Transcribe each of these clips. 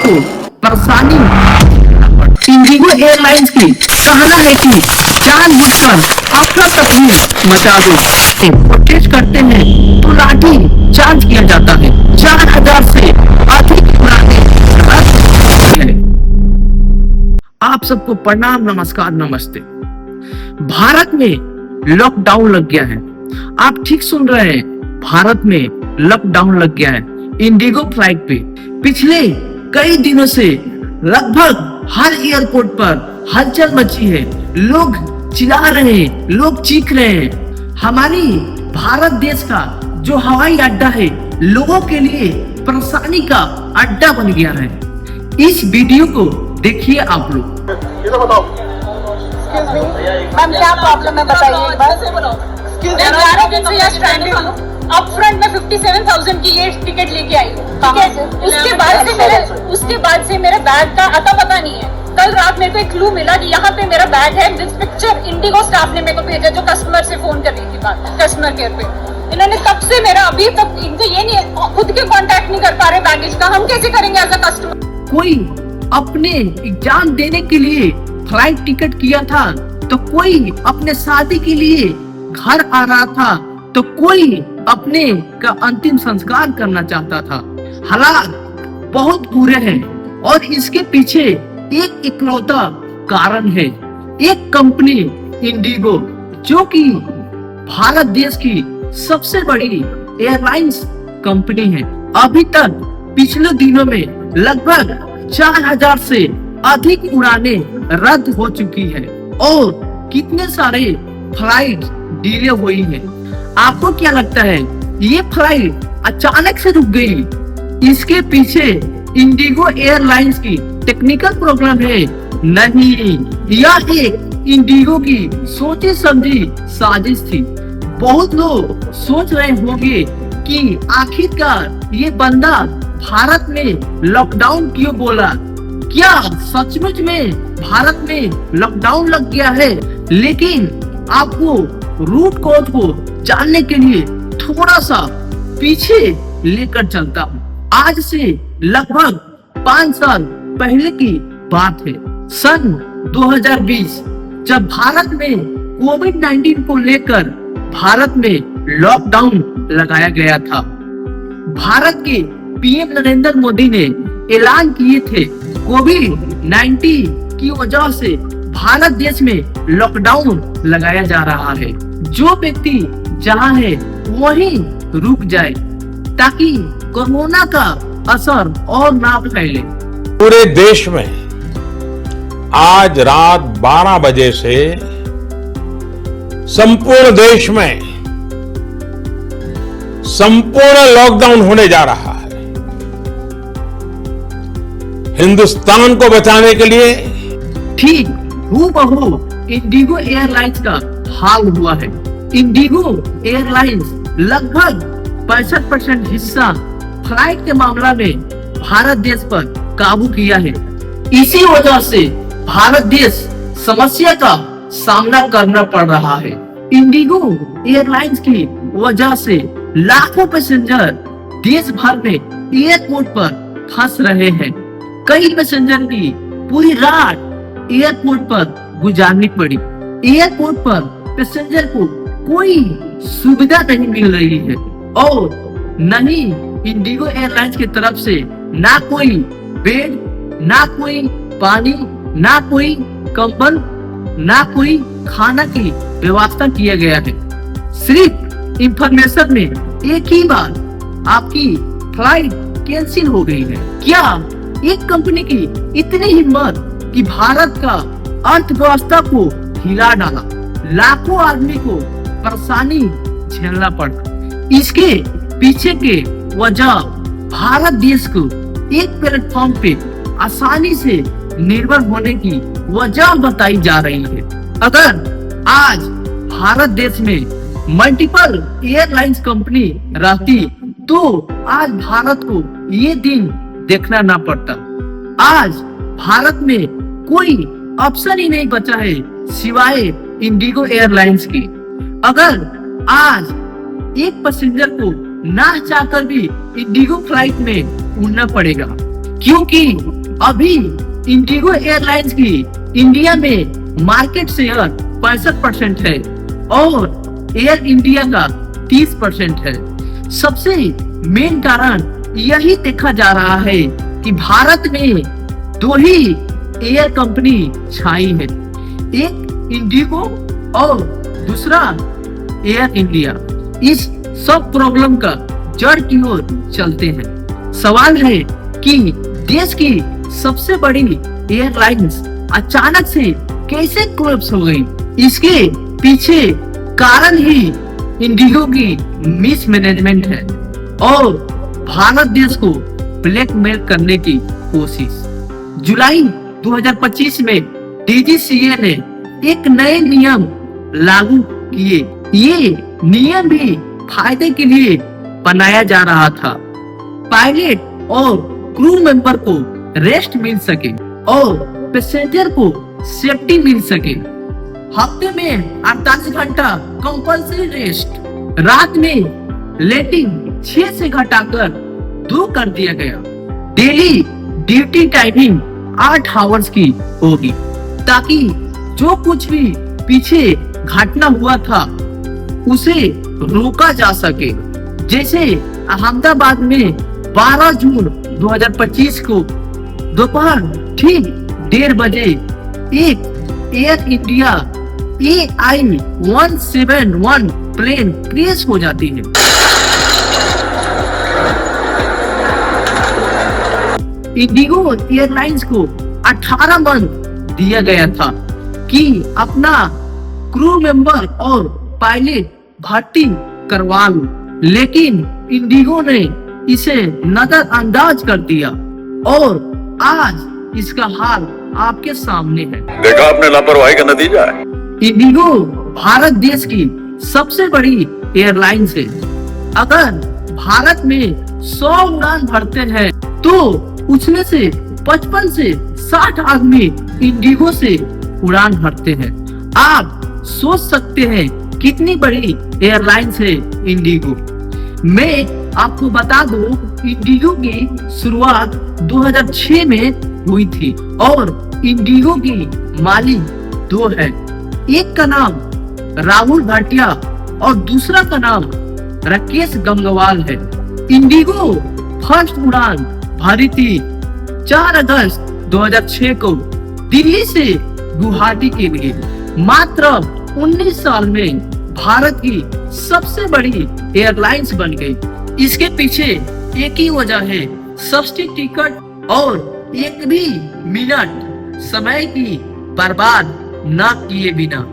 को परेशानी। Indigo airlines की कहना है कि जानबूझकर अफरा तफरी मचा दो, प्रोटेस्ट करते हैं तो लाठी चार्ज किया जाता है। 4000 से अधिक उड़ानें रद्द है। आप सबको प्रणाम, नमस्कार, नमस्ते। भारत में लॉकडाउन लग गया है। आप ठीक सुन रहे हैं, भारत में लॉकडाउन लग गया है इंडिगो फ्लाइट पे। पिछले कई दिनों से लगभग हर एयरपोर्ट पर हलचल मची है। लोग चिल्ला रहे हैं, लोग चीख रहे हैं। हमारी भारत देश का जो हवाई अड्डा है लोगों के लिए परेशानी का अड्डा बन गया है। इस वीडियो को देखिए आप लोग। मैम क्या प्रॉब्लम है बताइए एक बार। मैं 11 दिन से यहाँ स्ट्रैंडेड हूँ। अप फ्रंट में 57,000 की ये टिकट लेके आई हूँ, ठीक है। उसके बाद से मेरे बैग का अता पता नहीं है। कल रात मेरे को एक क्लू मिला कि यहाँ पे मेरा बैग है। दिस पिक्चर इंडिगो स्टाफ ने मेरे को भेजा, जो कस्टमर से फोन कर रही थी बात, कस्टमर केयर पे। इन्होंने तब से मेरा अभी तक इनको ये नहीं, खुद के कांटेक्ट नहीं कर पा रहे बैगेज का। हम कैसे करेंगे एज अ कस्टमर। कोई अपने एग्जाम देने के लिए फ्लाइट टिकट किया था, तो कोई अपने शादी के लिए घर आ रहा था, तो कोई अपने का अंतिम संस्कार करना चाहता था। हालात बहुत बुरे हैं और इसके पीछे एक इकलौता कारण है, एक कंपनी इंडिगो, जो कि भारत देश की सबसे बड़ी एयरलाइंस कंपनी है। अभी तक पिछले दिनों में लगभग 4000 से अधिक उड़ानें रद्द हो चुकी है और कितने सारे फ्लाइट डिले हुई है। आपको क्या लगता है ये फ्लाइट अचानक से रुक गई? इसके पीछे इंडिगो एयरलाइंस की टेक्निकल प्रॉब्लम है? नहीं, यह एक इंडिगो की सोची समझी साजिश थी। बहुत लोग सोच रहे होंगे कि आखिरकार ये बंदा भारत में लॉकडाउन क्यों बोला। क्या सचमुच में भारत में लॉकडाउन लग गया है? लेकिन आपको रूट कोड को जानने के लिए थोड़ा सा पीछे लेकर चलता हूँ। आज से लगभग 5 साल पहले की बात है। सन 2020, जब भारत में कोविड-19 को लेकर भारत में लॉकडाउन लगाया गया था। भारत के पीएम नरेंद्र मोदी ने ऐलान किए थे कोविड-19 की वजह से भारत देश में लॉकडाउन लगाया जा रहा है। जो व्यक्ति जहाँ है वहीं रुक जाए ताकि कोरोना का असर और ना फैले। पूरे देश में आज रात 12 बजे से संपूर्ण देश में संपूर्ण लॉकडाउन होने जा रहा है। हिंदुस्तान को बचाने के लिए ठीक हूबहू इंडिगो एयरलाइंस का हाल हुआ है। इंडिगो एयरलाइंस लगभग 65% हिस्सा फ्लाइट के मामला में भारत देश पर काबू किया है। इसी वजह से भारत देश समस्या का सामना करना पड़ रहा है। इंडिगो एयरलाइंस की वजह से लाखों पैसेंजर देश भर में एयरपोर्ट पर फंस रहे हैं। कई पैसेंजर की पूरी रात एयरपोर्ट पर गुजारनी पड़ी। एयरपोर्ट पर पैसेंजर को कोई सुविधा नहीं मिल रही है और न ही इंडिगो एयरलाइंस की तरफ से ना कोई बेड, ना कोई पानी, ना कोई कंबल, ना कोई खाना की व्यवस्था किया गया है। सिर्फ इंफॉर्मेशन में एक ही बार आपकी फ्लाइट कैंसिल हो गई है। क्या एक कंपनी की इतनी हिम्मत कि भारत का अर्थव्यवस्था को हिला डाला, लाखों आदमी को परेशानी झेलना पड़ा। इसके पीछे के वजह भारत देश को एक प्लेटफॉर्म पे आसानी से निर्भर होने की वजह बताई जा रही है। अगर आज भारत देश में मल्टीपल एयरलाइंस कंपनी रहती तो आज भारत को ये दिन देखना ना पड़ता। आज भारत में कोई ऑप्शन ही नहीं बचा है सिवाय इंडिगो एयरलाइंस की। अगर आज एक पैसेंजर को ना चाहकर भी इंडिगो फ्लाइट में उड़ना पड़ेगा, क्योंकि अभी इंडिगो एयरलाइंस की इंडिया में मार्केट शेयर 65% है और एयर इंडिया का 30% है। सबसे मेन कारण यही देखा जा रहा है कि भारत में दो ही एयर कंपनी छाई है, एक इंडिगो और दूसरा एयर इंडिया। इस सब प्रॉब्लम का जड़ की ओर चलते हैं। सवाल है कि देश की सबसे बड़ी एयरलाइंस अचानक से कैसे कोलैप्स हो गई। इसके पीछे कारण ही इंडिगो की मिसमैनेजमेंट है और भारत देश को ब्लैकमेल करने की कोशिश। जुलाई 2025 में डीजीसीए ने एक नए नियम लागू किए। ये नियम भी फायदे के लिए बनाया जा रहा था। पायलट और क्रू मेंबर को रेस्ट मिल सके और पैसेंजर को सेफ्टी मिल सके। हफ्ते में 48 घंटा कंपल्सरी रेस्ट, रात में लेटिंग 6 से घटाकर 2 कर दिया गया। डेली ड्यूटी टाइमिंग 8 आवर्स की होगी ताकि जो कुछ भी पीछे घटना हुआ था उसे रोका जा सके। जैसे अहमदाबाद में 12 जून 2025 को दोपहर ठीक 1:30 बजे एक air India AI-171 plane crash हो जाती है। इंडिगो एयरलाइंस को 18 मंथ दिया गया था कि अपना क्रू मेंबर और पायलट भर्ती करवा लो, लेकिन इंडिगो ने इसे नजरअंदाज कर दिया और आज इसका हाल आपके सामने है। देखा आपने लापरवाही का नतीजा है। इंडिगो भारत देश की सबसे बड़ी एयरलाइंस है। अगर भारत में 100 उड़ान भरते हैं तो उसमें से 55 से 60 आदमी इंडिगो से उड़ान भरते हैं। आप सोच सकते हैं कितनी बड़ी एयरलाइंस है इंडिगो। मैं आपको बता दूं, इंडिगो की शुरुआत 2006 में हुई थी और इंडिगो की मालिक 2 है। एक का नाम राहुल भाटिया और दूसरा का नाम राकेश गंगवाल है। इंडिगो फर्स्ट उड़ान भरी थी 4 अगस्त 2006 को दिल्ली से गुवाहाटी के लिए। मात्र 19 साल में भारत की सबसे बड़ी एयरलाइंस बन गई। इसके पीछे एक ही वजह है, सस्ती टिकट और एक भी मिनट समय की बर्बाद न किए बिना।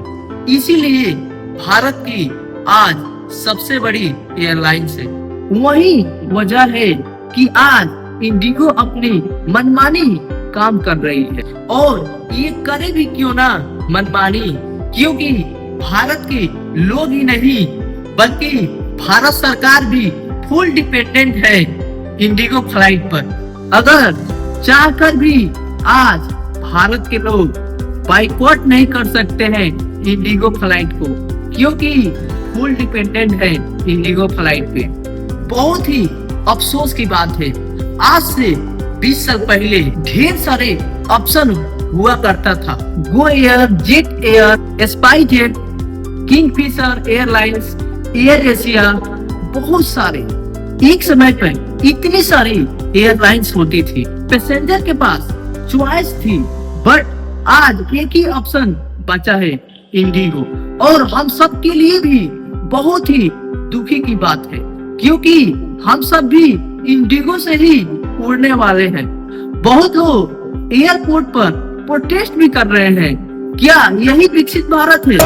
इसीलिए भारत की आज सबसे बड़ी एयरलाइंस है। वही वजह है कि आज इंडिगो अपनी मनमानी काम कर रही है और ये करे भी क्यों ना मनमानी, क्योंकि भारत के लोग ही नहीं बल्कि भारत सरकार भी फुल डिपेंडेंट है इंडिगो फ्लाइट पर। अगर चाहकर भी आज भारत के लोग बाइकआउट नहीं कर सकते हैं इंडिगो फ्लाइट को, क्योंकि फुल डिपेंडेंट है इंडिगो फ्लाइट पे। बहुत ही अफसोस की बात है, आज से 20 साल पहले ढेर सारे ऑप्शन हुआ करता था। Go Air, jet air, spice jet, Kingfisher airlines, air Asia, बहुत सारे। एक समय पर इतनी सारी एयरलाइंस होती थी, पैसेंजर के पास चॉइस थी, बट आज एक ही ऑप्शन बचा है इंडिगो। और हम सब के लिए भी बहुत ही दुखी की बात है, क्योंकि हम सब भी इंडिगो से ही उड़ने वाले हैं। बहुत लोग एयरपोर्ट पर प्रोटेस्ट भी कर रहे हैं। क्या यही विकसित भारत है?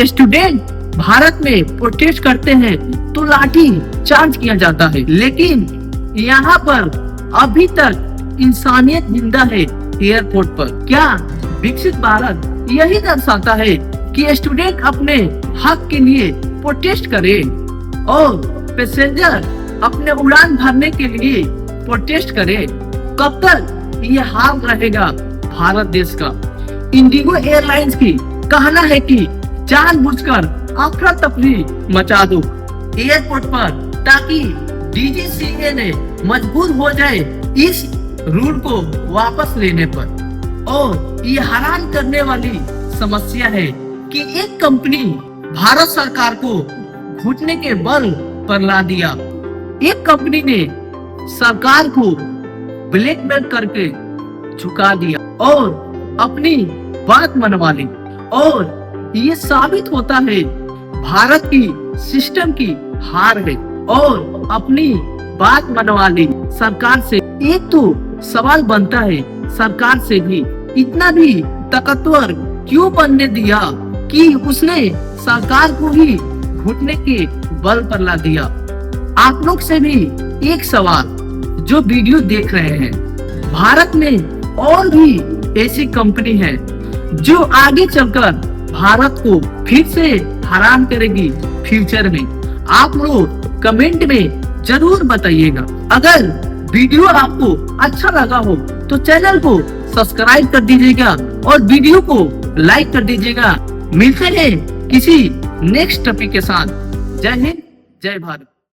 स्टूडेंट भारत में प्रोटेस्ट करते हैं तो लाठी चार्ज किया जाता है, लेकिन यहाँ पर अभी तक इंसानियत जिंदा है एयरपोर्ट पर। क्या विकसित भारत यही दर्शाता है कि स्टूडेंट अपने हक के लिए प्रोटेस्ट करे और पैसेंजर अपने उड़ान भरने के लिए प्रोटेस्ट करे? कब तक ये हाल रहेगा भारत देश का? इंडिगो एयरलाइंस की कहना है कि जानबूझकर अफरा तफरी मचा दो एयरपोर्ट पर, ताकि DGCA ने मजबूर हो जाए इस रूल को वापस लेने पर। और ये हैरान करने वाली समस्या है कि एक कंपनी भारत सरकार को घुटने के बल पर ला दिया। एक कंपनी ने सरकार को ब्लैकमेल करके झुका दिया और अपनी बात मनवा ली। और ये साबित होता है भारत की सिस्टम की हार है और अपनी बात मनवा ली सरकार से। एक तो सवाल बनता है, सरकार से भी इतना भी ताकतवर क्यों बनने दिया कि उसने सरकार को ही घुटने के बल पर ला दिया। आप लोग से भी एक सवाल, जो वीडियो देख रहे हैं, भारत में और भी ऐसी कंपनी है जो आगे चलकर भारत को फिर से हैरान करेगी फ्यूचर में। आप लोग कमेंट में जरूर बताइएगा। अगर वीडियो आपको अच्छा लगा हो तो चैनल को सब्सक्राइब कर दीजिएगा और वीडियो को लाइक कर दीजिएगा। मिलते हैं किसी नेक्स्ट टॉपिक के साथ। जय हिंद, जय भारत।